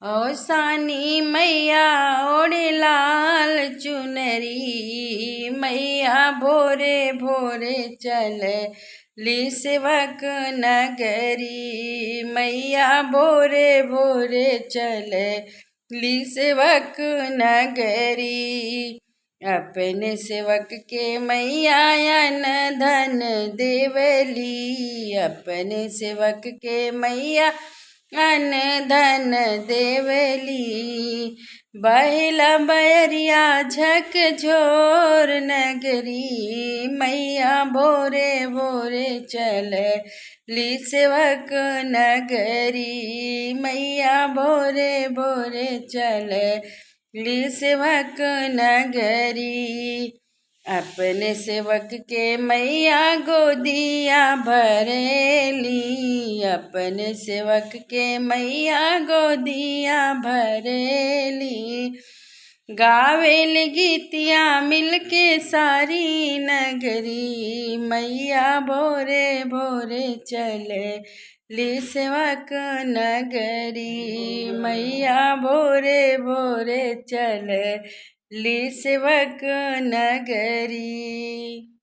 ओ सानी मैया ओढ़े लाल चुनरी, मैया भोरे भोरे चले ली सेवक नगरी। मैया भोरे भोरे चले ली सेवक नगरी। अपने सेवक के मैया अन धन देवली, अपने सेवक के मैया अन धन देवली। बहिला बैरिया झकझोर नगरी, मैया भोरे भोरे चले ली सेवक नगरी। मैया भोरे भोरे चले ली सेवक नगरी। अपने सेवक के मैया गोदिया भरेली, अपने सेवक के मैया गोदिया भरेली। गावेल गीतिया मिलके सारी नगरी, मैया भोरे भोरे चले ली सेवक नगरी। मैया भोरे भोरे चले ली सेवक नगरी।